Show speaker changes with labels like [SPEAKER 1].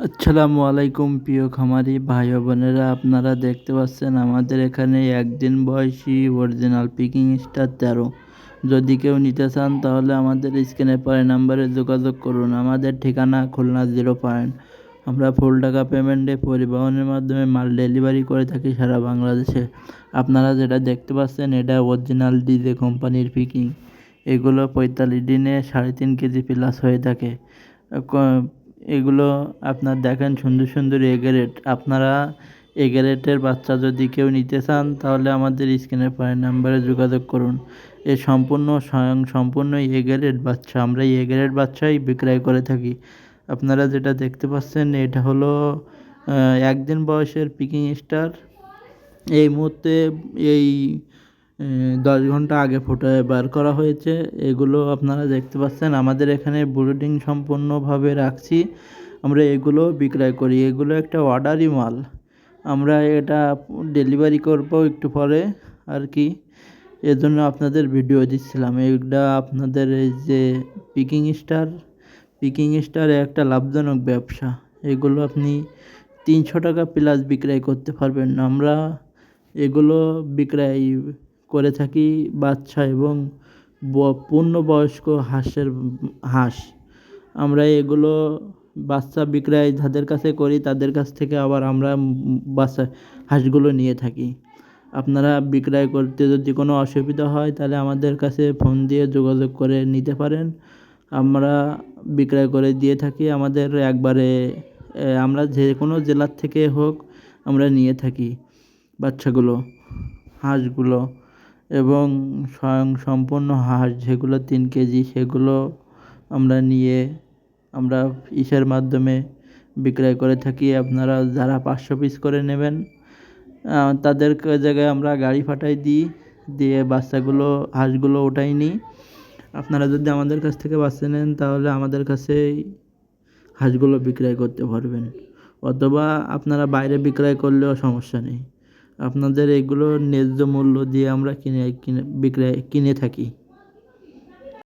[SPEAKER 1] আসসালামু আলাইকুম প্রিয় খামারি ভাই ও বোনেরা, আপনারা দেখতে পাচ্ছেন আমাদের এখানে একদিন বয়সী অরিজিনাল পিকিং স্টার 13। যদি কেউ নিতে চান তাহলে আমাদের স্ক্রিনে পরের নাম্বারে যোগাযোগ করুন। আমাদের ঠিকানা খুলনা 0 পয়েন্ট। আমরা ফুল টাকা পেমেন্টে পরিবহনের মাধ্যমে মাল ডেলিভারি করে থাকি সারা বাংলাদেশে। আপনারা যেটা দেখতে পাচ্ছেন এটা অরিজিনাল ডিজে কোম্পানির পিকিং। এগুলো 45 দিনে 3.5 কেজি প্লাস হয়ে থাকে। এগুলো আপনার দেখেন সুন্দর সুন্দর এগ্রেড। আপনারা এগ্রেডের বাচ্চা যদি কেউ নিতে চান তাহলে আমাদের স্ক্রিনের পরের নাম্বারে যোগাযোগ করুন। এ সম্পূর্ণ এগ্রেড বাচ্চা, আমরা এগ্রেড বাচ্চাই বিক্রয় করে থাকি। আপনারা যেটা দেখতে পাচ্ছেন এটা হলো একদিন বয়সের পিকিং স্টার। এই মুহূর্তে এই 10 ঘন্টা আগে ফোটায় বার করা হয়েছে। এগুলো আপনারা দেখতে পাচ্ছেন আমাদের এখানে ব্রুডিং সম্পূর্ণভাবে রাখছি। আমরা এগুলো বিক্রয় করি। এগুলো একটা অর্ডারি মাল। আমরা এটা ডেলিভারি করব একটু পরে আর কি। এজন্য আপনাদের ভিডিও দিচ্ছিলাম। এইটা আপনাদের এই যে পিকিং স্টার একটা লাভজনক ব্যবসা। এগুলো আপনি 300 টাকা প্লাস বিক্রয় করতে পারবেন। আমরা এগুলো বিক্রয় করে থাকি বাচ্চা এবং পূর্ণবয়স্ক হাঁস। আমরা এগুলো বাচ্চা বিক্রয় যাদের কাছে করি তাদের কাছ থেকে আবার আমরা বাচ্চা হাঁসগুলো নিয়ে থাকি। আপনারা বিক্রয় করতে যদি কোনো অসুবিধা হয় তাহলে আমাদের কাছে ফোন দিয়ে যোগাযোগ করে নিতে পারেন। আমরা বিক্রয় করে দিয়ে থাকি। আমাদের একবারে আমরা যে কোনো জেলার থেকে হোক আমরা নিয়ে থাকি বাচ্চাগুলো, হাঁসগুলো এবং সম্পূর্ণ হাঁস যেগুলো 3 কেজি সেগুলো আমরা নিয়ে আমরা ইসের মাধ্যমে বিক্রয় করে থাকি। আপনারা যারা 500 পিস করে নেবেন তাদের জায়গায় আমরা গাড়ি পাঠাই দিই, দিয়ে বাচ্চাগুলো হাঁসগুলো ওঠাই নিই। আপনারা যদি আমাদের কাছ থেকে বাচ্চা নেন তাহলে আমাদের কাছেই হাঁসগুলো বিক্রয় করতে পারবেন, অথবা আপনারা বাইরে বিক্রয় করলেও সমস্যা নেই। আপনাদের এগুলো ন্যায্য মূল্য দিয়ে আমরা কিনে থাকি।